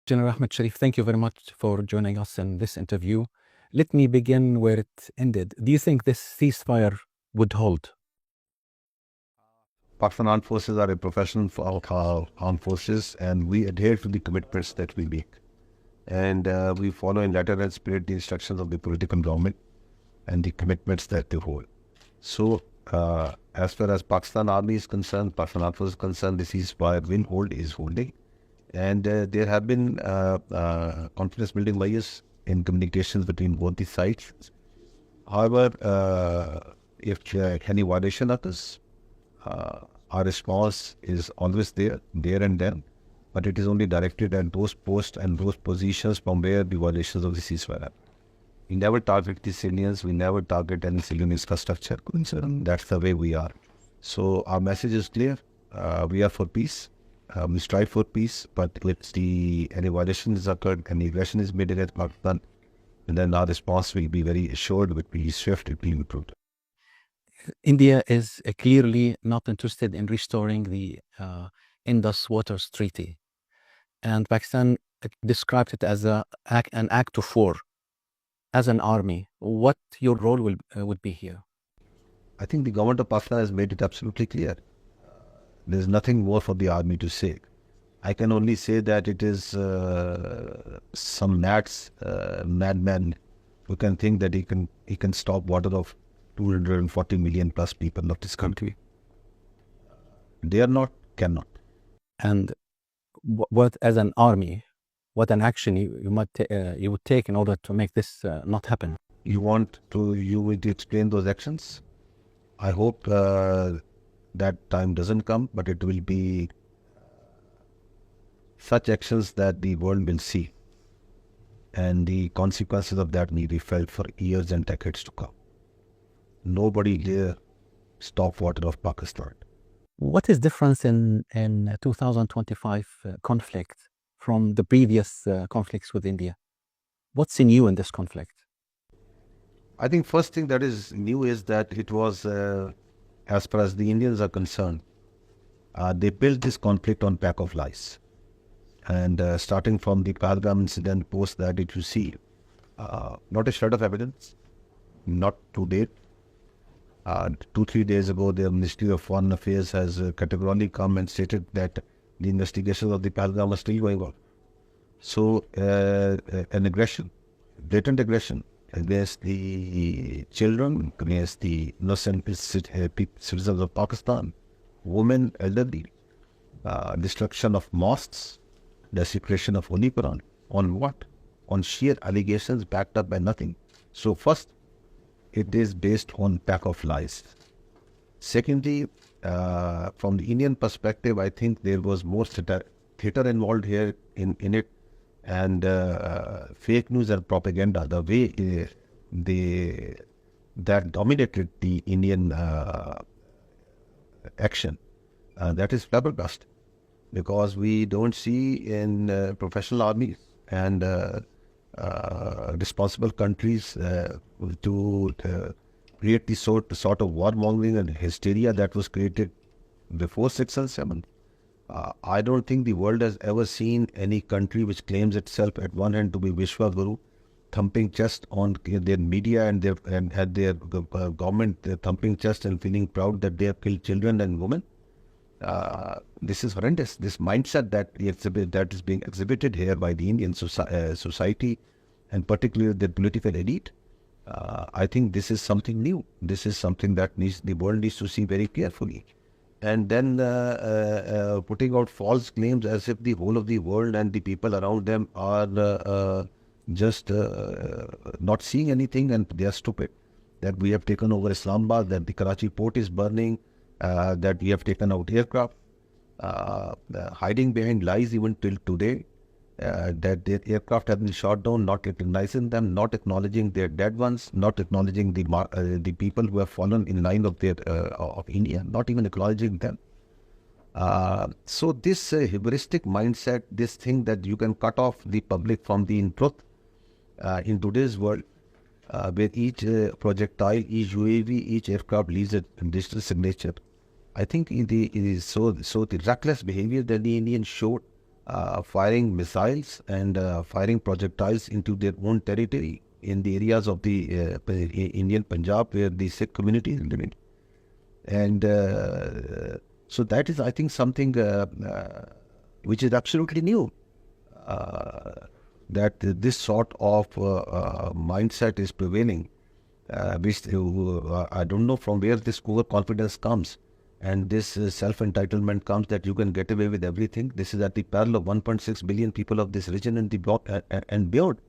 General Ahmed Sharif, thank you very much for joining us in this interview. Let me begin where it ended. Do you think this ceasefire would hold? Pakistan Armed Forces are a professional armed forces, and we adhere to the commitments that we make. And we follow in letter and spirit the instructions of the political government and the commitments that they hold. So, as far as Pakistan Army is concerned, Pakistan Armed Forces is concerned, the ceasefire will hold, is holding. And there have been confidence building measures in communications between both the sides. However, if any violation occurs, our response is always there and then, but it is only directed at those posts and those positions from where the violations of the ceasefire happen. We never target the civilians, we never target any civilian infrastructure. That's the way we are. So our message is clear. We are for peace. We strive for peace, but if any violation is occurred, any aggression is made against Pakistan, then our response will be very assured, will be swift, it will be improved. India is clearly not interested in restoring the Indus Waters Treaty. And Pakistan described it as an act of war, as an army. What your role would be here? I think the government of Pakistan has made it absolutely clear. There's nothing more for the army to say. I can only say that it is some madman who can think that he can stop water of 240 million plus people of this country. Dare not, cannot. And what, as an army, what an action you would take in order to make this not happen? You will explain those actions? I hope that time doesn't come, but it will be such actions that the world will see, and the consequences of that may be felt for years and decades to come. Nobody dare stop water of Pakistan. What is difference in 2025 conflict from the previous conflicts with India? What's new in this conflict? I think first thing that is new is that it was, as far as the Indians are concerned, they built this conflict on pack of lies. And starting from the Pahalgam incident, post that, if you see, not a shred of evidence, not to date. 2-3 days ago, the Ministry of Foreign Affairs has categorically come and stated that the investigations of the Pahalgam are still going on. So, an aggression, blatant aggression against the children, against the innocent citizens of Pakistan, women, elderly, destruction of mosques, desecration of Holy Quran. On what? On sheer allegations backed up by nothing. So first, it is based on pack of lies. Secondly, from the Indian perspective, I think there was more theater involved here in it, and fake news and propaganda, the way that dominated the Indian action, that is flabbergasted, because we don't see in professional armies and responsible countries to create the sort of warmongering and hysteria that was created before 6 and 7. I don't think the world has ever seen any country which claims itself at one hand to be Vishwa Guru, thumping chest on their media and their government, thumping chest and feeling proud that they have killed children and women. This is horrendous. This mindset that is being exhibited here by the Indian society, and particularly the political elite, I think this is something new. This is something that the world needs to see very carefully. And then putting out false claims as if the whole of the world and the people around them are just not seeing anything and they are stupid. That we have taken over Islamabad, that the Karachi port is burning, that we have taken out aircraft, hiding behind lies even till today, that their aircraft have been shot down, not recognizing them, not acknowledging their dead ones, not acknowledging the people who have fallen in line of India, not even acknowledging them. So this hubristic mindset, this thing that you can cut off the public from the truth in today's world, where each projectile, each UAV, each aircraft leaves a digital signature. I think it is so the reckless behavior that the Indians showed firing missiles and firing projectiles into their own territory in the areas of the Indian Punjab where the Sikh community is living. And so that is, I think, something which is absolutely new. That this sort of mindset is prevailing, which I don't know from where this overconfidence comes and this self-entitlement comes that you can get away with everything. This is at the peril of 1.6 billion people of this region and, and beyond.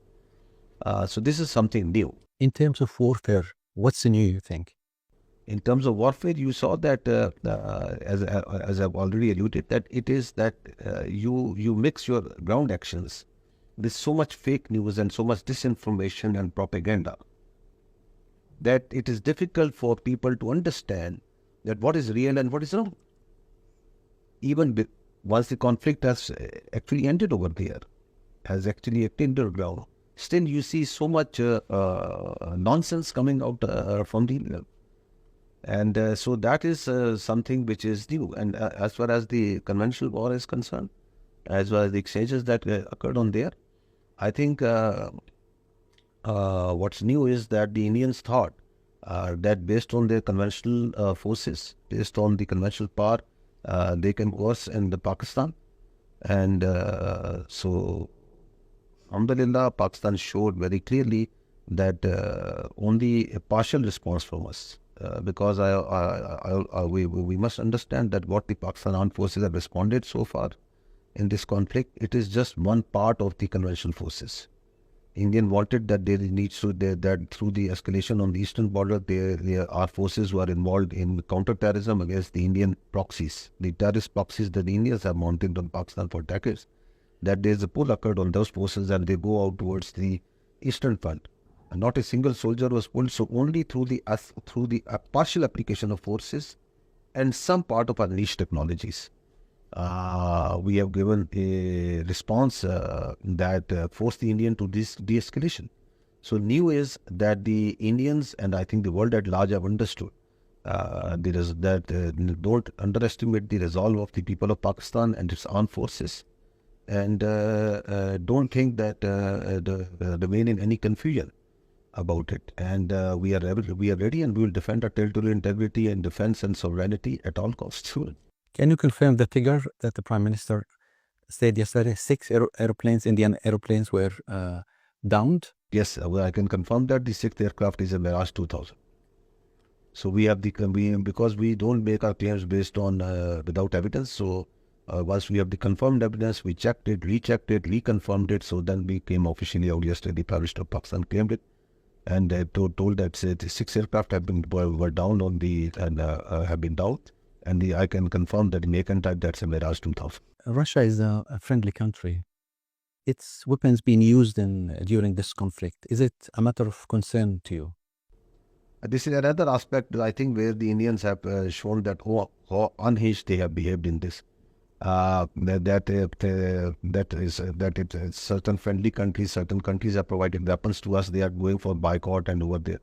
So this is something new. In terms of warfare, what's new, you think? In terms of warfare, you saw that, as I've already alluded, that it is that you mix your ground actions with so much fake news and so much disinformation and propaganda that it is difficult for people to understand that what is real and what is wrong. Even once the conflict has actually ended over there, has actually ended underground, still you see so much nonsense coming out from the and so that is something which is new. And as far as the conventional war is concerned, as well as the exchanges that occurred on there, I think what's new is that the Indians thought that based on their conventional forces, based on the conventional power, they can worse in the Pakistan. And so, alhamdulillah, Pakistan showed very clearly that only a partial response from us. Because we must understand that what the Pakistan armed forces have responded so far in this conflict, it is just one part of the conventional forces. Indian wanted that there needs to that through the escalation on the eastern border, our forces were involved in counter-terrorism against the Indian proxies, the terrorist proxies that the Indians have mounted on Pakistan for decades. That there is a pull occurred on those forces and they go out towards the eastern front. And not a single soldier was pulled, so only through the partial application of forces and some part of our niche technologies, we have given a response that forced the Indian to this de-escalation. So new is that the Indians and I think the world at large have understood don't underestimate the resolve of the people of Pakistan and its armed forces, and don't think that remain in any confusion about it. And we are ready, and we will defend our territorial integrity and defense and sovereignty at all costs. Can you confirm the figure that the Prime Minister said yesterday? 6 aeroplanes, Indian aeroplanes, were downed? Yes, I can confirm that the 6th aircraft is a Mirage 2000. So we have because we don't make our claims based on without evidence. So once we have the confirmed evidence, we checked it, rechecked it, reconfirmed it. So then we came officially out yesterday. The Prime Minister of Pakistan claimed it, and told that the 6 aircraft were down on the and have been downed. And I can confirm that the make and type, that's a Mirage 2000. Russia is a friendly country. Its weapons being used during this conflict, is it a matter of concern to you? This is another aspect, I think, where the Indians have shown that how unhinged they have behaved in this. Certain friendly countries, certain countries have provided weapons to us. They are going for boycott and over there.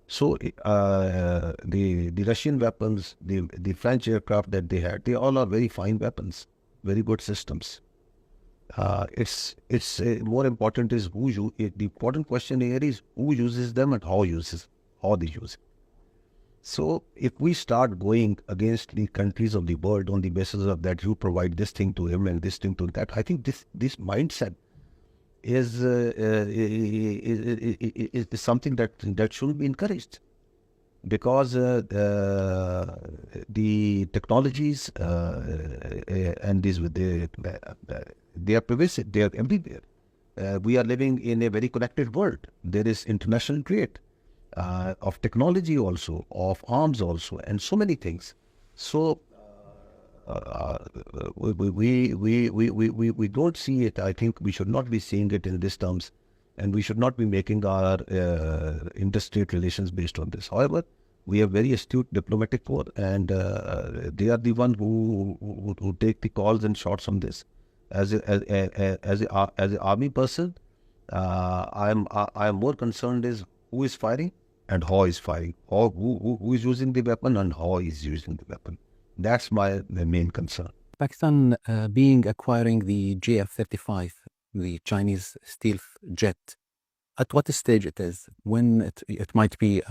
So the Russian weapons, the French aircraft that they had, they all are very fine weapons, very good systems. It's more important is the important question here is who uses them and how they use it. So if we start going against the countries of the world on the basis of that you provide this thing to him and this thing to that, I think this mindset is something that shouldn't be encouraged, because the technologies and these they are pervasive, they are everywhere. We are living in a very connected world. There is international trade of technology also, of arms also, and so many things. So we don't see it. I think we should not be seeing it in these terms, and we should not be making our interstate relations based on this. However, we have very astute diplomatic corps, and they are the one who take the calls and shots on this. As an army person, I am more concerned is who is firing and how is firing, or who is using the weapon and how is using the weapon. That's my main concern. Pakistan being acquiring the JF-35, the Chinese stealth jet, at what stage it is, when it might be,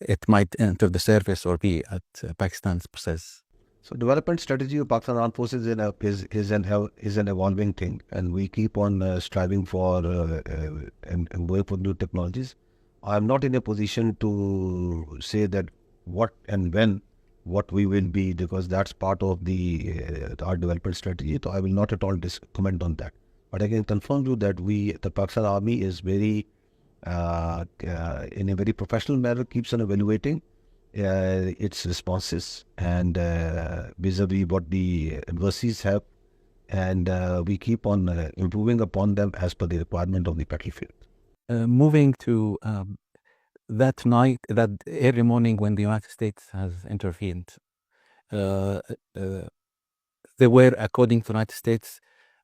it might enter the service or be at Pakistan's process? So development strategy of Pakistan Armed Forces is an evolving thing, and we keep on striving for and going for new technologies. I'm not in a position to say that what and when what we will be, because that's part of the our development strategy. So I will not at all comment on that. But I can confirm you that the Pakistan Army, is very in a very professional manner, keeps on evaluating its responses and vis-a-vis what the adversaries have, and we keep on improving upon them as per the requirement of the battlefield. Moving to that night, that early morning when the United States has intervened, uh, uh, there were, according to the United States,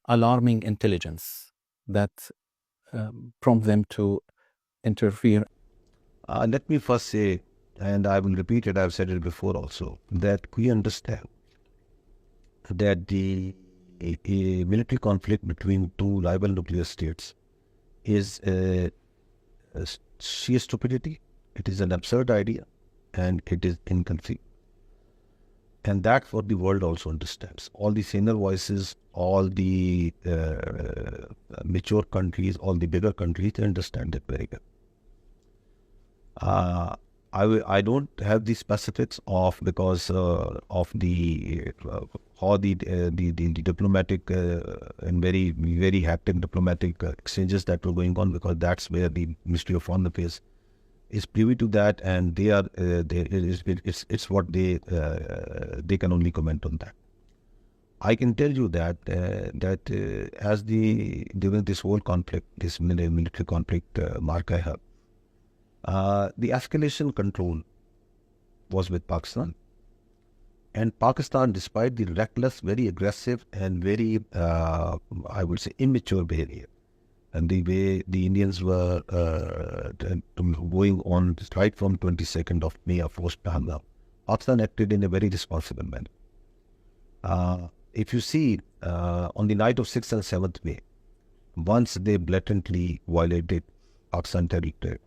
alarming intelligence that prompt them to interfere. Let me first say, and I will repeat it, I've said it before also, that we understand that a military conflict between two rival nuclear states is sheer stupidity. It is an absurd idea, and it is inconceivable. And that's what the world also understands. All the saner voices, all the mature countries, all the bigger countries, they understand it very well. I don't have the specifics of, because of the how the diplomatic and very hectic diplomatic exchanges that were going on, because that's where the Ministry of Foreign Affairs is privy to that, and they are it's what they can only comment on that. I can tell you that as during this whole conflict, this military conflict, mark I have, the escalation control was with Pakistan. And Pakistan, despite the reckless, very aggressive, and very, I would say, immature behavior, and the way the Indians were going on right from 22nd of May of post Pahalgam, Pakistan acted in a very responsible manner. If you see, on the night of 6th and 7th May, once they blatantly violated Pakistan territory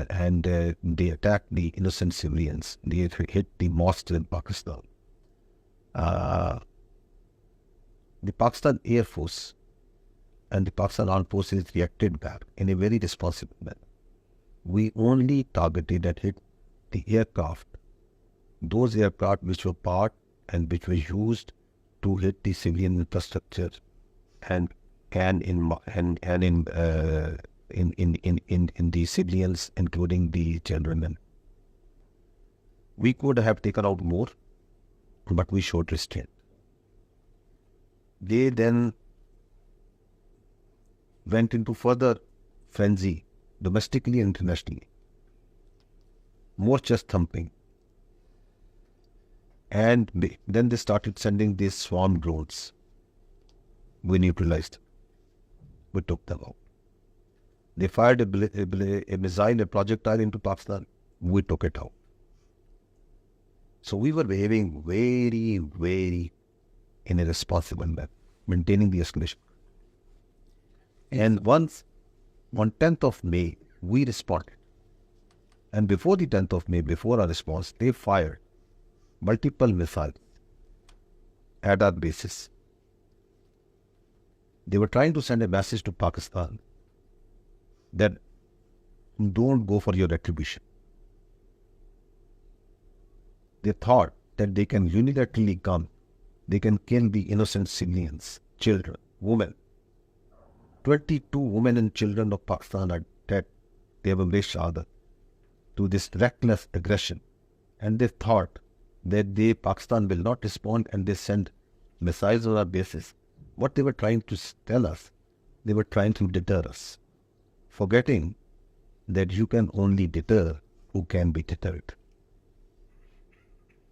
and they attacked the innocent civilians, they hit the mosques in Pakistan. The Pakistan Air Force and the Pakistan Armed Forces reacted back in a very responsible manner. We only targeted and hit the aircraft, those aircraft which were part and which were used to hit the civilian infrastructure and in the civilians, including the children. We could have taken out more, but we showed restraint. They then went into further frenzy, domestically and internationally. More chest thumping. And then they started sending these swarm drones. We neutralized them. We took them out. They fired a missile, a projectile into Pakistan. We took it out. So we were behaving very, very in a responsible manner, maintaining the escalation. And once, on 10th of May, we responded. And before the 10th of May, before our response, they fired multiple missiles at our bases. They were trying to send a message to Pakistan that don't go for your retribution. They thought that they can unilaterally come, they can kill the innocent civilians, children, women. 22 women and children of Pakistan are dead. They have embraced shahada to this reckless aggression. And they thought that Pakistan will not respond, and they send missiles on our bases. What they were trying to tell us, they were trying to deter us, forgetting that you can only deter who can be deterred.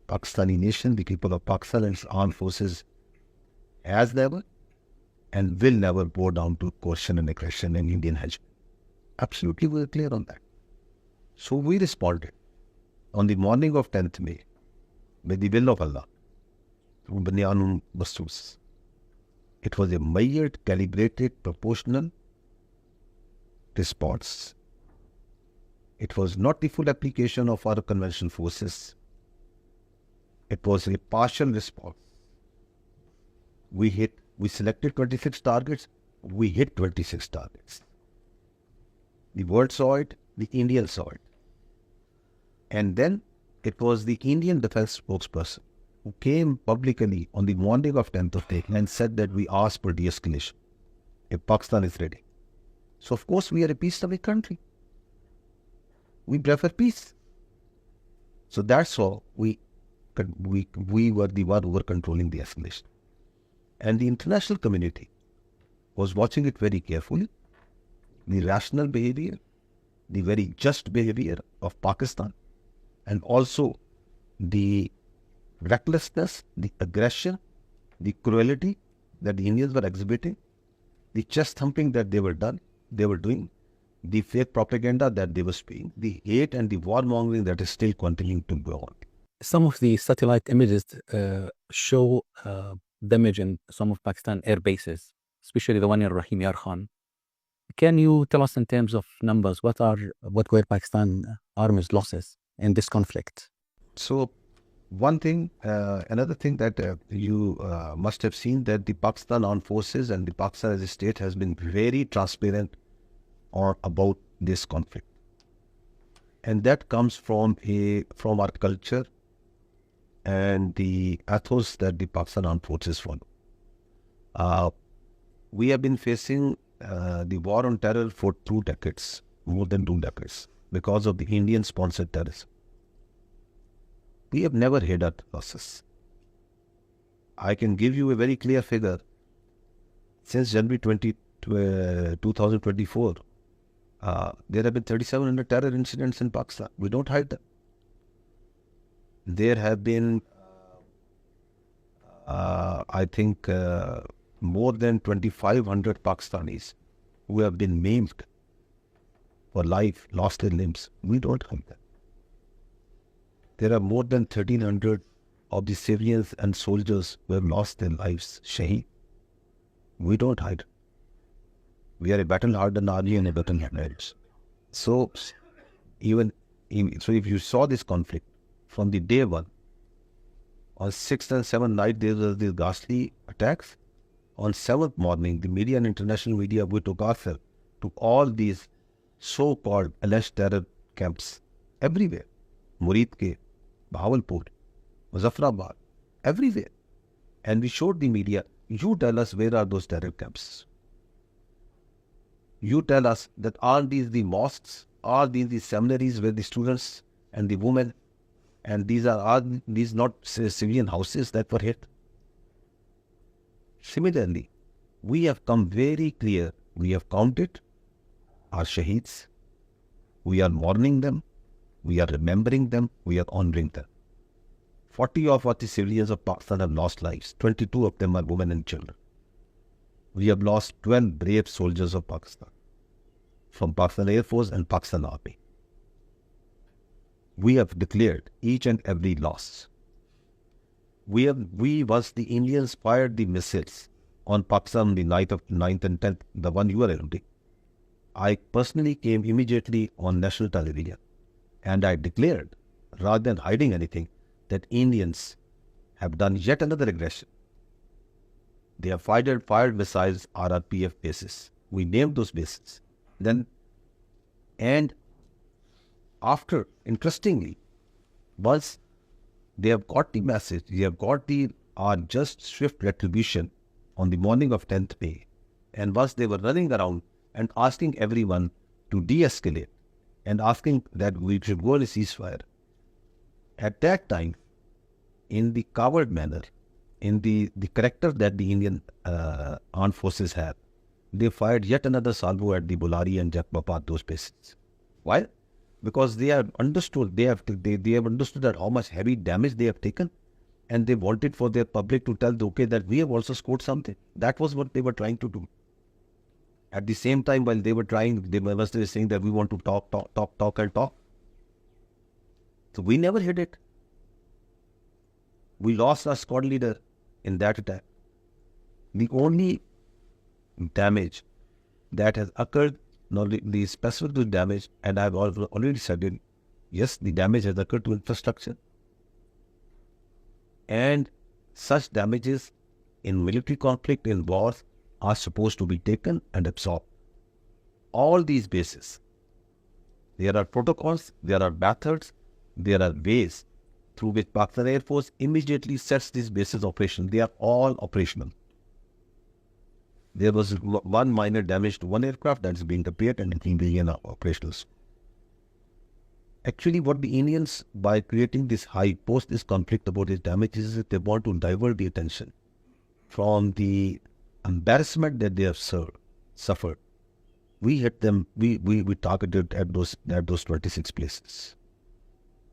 Pakistani nation, the people of Pakistan and its armed forces has never and will never bow down to coercion and aggression and Indian hegemony. Absolutely, we were clear on that. So we responded on the morning of 10th May with the will of Allah. Bunyanun Basus. It was a measured, calibrated, proportional response. It was not the full application of our conventional forces. It was a partial response. We selected 26 targets, we hit 26 targets. The world saw it, the Indians saw it. And then it was the Indian defense spokesperson who came publicly on the morning of 10th of May and said that we asked for de-escalation if Pakistan is ready. So of course we are a peace-loving country. We prefer peace. So that's how we were the one who were controlling the escalation. And the international community was watching it very carefully. The rational behavior, the very just behavior of Pakistan, and also the recklessness, the aggression, the cruelty that the Indians were exhibiting, the chest thumping that they were doing, the fake propaganda that they were spewing, the hate and the warmongering that is still continuing to go on. Some of the satellite images show damage in some of Pakistan air bases, especially the one in Rahim Yar Khan. Can you tell us in terms of numbers, what were Pakistan Army's losses in this conflict? So another thing that you must have seen, that the Pakistan Armed Forces and the Pakistan as a state has been very transparent about this conflict. And that comes from our culture and the ethos that the Pakistan Armed Forces follow. We have been facing the war on terror for 2 decades, more than 2 decades, because of the Indian-sponsored terrorism. We have never hid our losses. I can give you a very clear figure. Since January 2024, there have been 3,700 terror incidents in Pakistan. We don't hide them. There have been, I think, more than 2,500 Pakistanis who have been maimed for life, lost their limbs. We don't hide them. There are more than 1,300 of the civilians and soldiers who have lost their lives, shaheed. We don't hide. We are a battle-hardened army and a battle-hardened. So, if you saw this conflict from the day one, on 6th and 7th night there were these ghastly attacks. On 7th morning, the media and international media, we took ourselves to all these so-called alleged terror camps everywhere. Murid ke, Bahawalpur, Muzaffarabad, everywhere. And we showed the media, you tell us where are those terror camps. You tell us that are these the mosques, are these the seminaries where the students and the women, and are these not civilian houses that were hit? Similarly, we have come very clear. We have counted our shaheeds. We are mourning them. We are remembering them. We are honoring them. 40 of our civilians of Pakistan have lost lives. 22 of them are women and children. We have lost 12 brave soldiers of Pakistan from Pakistan Air Force and Pakistan Army. We have declared each and every loss. Once the Indians fired the missiles on Pakistan the night of 9th and 10th, the one you are alluding, I personally came immediately on national television and I declared, rather than hiding anything, that Indians have done yet another aggression. They have fired missiles RRPF bases. We named those bases. And after, interestingly, once they have got the message, they have got our just swift retribution on the morning of 10th May, and once they were running around and asking everyone to de-escalate and asking that we should go on a ceasefire, at that time, in the coward manner, in the character that the Indian armed forces have, they fired yet another salvo at the Bulari and Jakbapad, those bases. Why? Because they have understood, they have understood that how much heavy damage they have taken, and they wanted for their public to tell, okay, that we have also scored something. That was what they were trying to do. At the same time, while they were trying, they were saying that we want to talk. So we never hid it. We lost our squad leader in that attack. The only damage that has occurred, not the specific damage, and I've already said it, yes, the damage has occurred to infrastructure. And such damages in military conflict, in wars, are supposed to be taken and absorbed. All these bases, there are protocols, there are methods, there are ways through which Pakistan Air Force immediately sets these bases operational. They are all operational. There was one minor damage to one aircraft that is being repaired and being operational. Actually, what the Indians, by creating this high post this conflict about these damages, is they want to divert the attention from the embarrassment that they have suffered. We hit them. We targeted at those 26 places.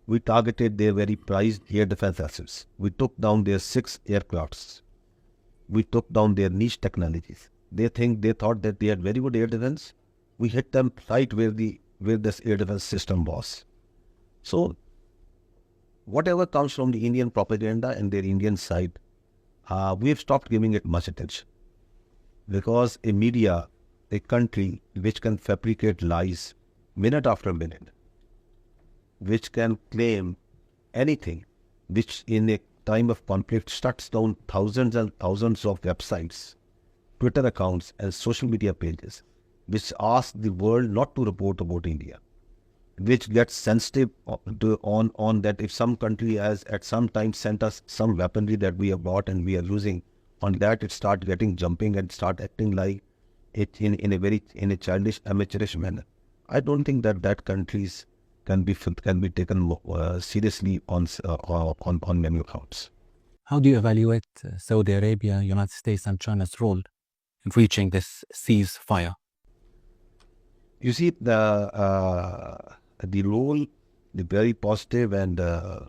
We targeted their very prized air defense assets. We took down their 6 aircrafts. We took down their niche technologies. They thought that they had very good air defense. We hit them right where this air defense system was. So, whatever comes from the Indian propaganda and their Indian side, we have stopped giving it much attention. Because a media, a country which can fabricate lies minute after minute, which can claim anything, which in a time of conflict shuts down thousands and thousands of websites, Twitter accounts and social media pages, which ask the world not to report about India, which gets sensitive on that if some country has at some time sent us some weaponry that we have bought and we are using, on that it start getting jumping and start acting like it in a childish, amateurish manner. I don't think that countries can be taken seriously on many accounts. How do you evaluate Saudi Arabia, United States, and China's role in reaching this ceasefire? You see, the role, the very positive and the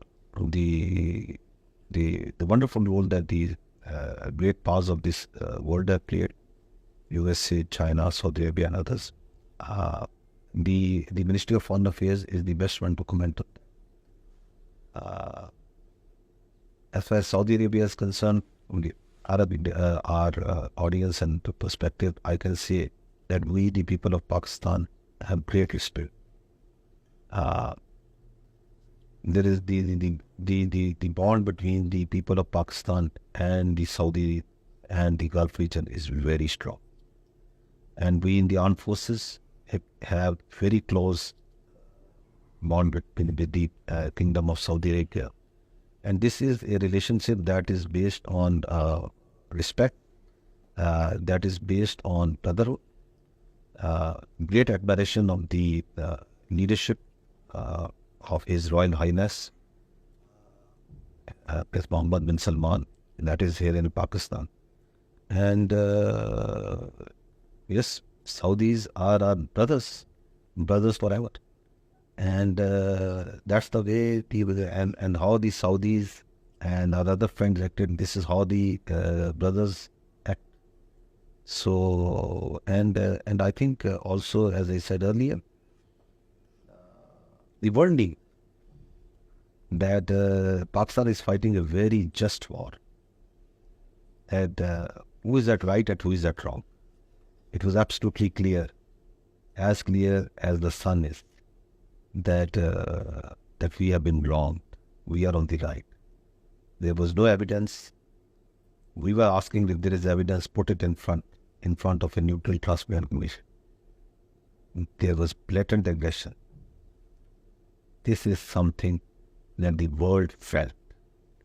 wonderful role that the great powers of this world have played, USA, China, Saudi Arabia, and others. The Ministry of Foreign Affairs is the best one to comment on. As far as Saudi Arabia is concerned, from the our audience and perspective, I can say that we, the people of Pakistan, have great respect. There is the bond between the people of Pakistan and the Saudi and the Gulf region is very strong. And we in the armed forces have very close bond with the Kingdom of Saudi Arabia. And this is a relationship that is based on respect, that is based on brotherhood, great admiration of the leadership of His Royal Highness, Prince Mohammed bin Salman, that is here in Pakistan. And yes, Saudis are our brothers forever. And that's the way and how the Saudis and our other friends acted. This is how the brothers act. So, and I think also, as I said earlier, the world knew that Pakistan is fighting a very just war. And who is that right and who is that wrong? It was absolutely clear as the sun is, that we have been wronged. We are on the right. There was no evidence. We were asking if there is evidence, put it in front of a neutral transparent commission. There was blatant aggression. This is something that the world felt,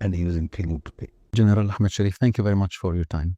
and he was in feeling to pay. General Ahmad Sharif, thank you very much for your time.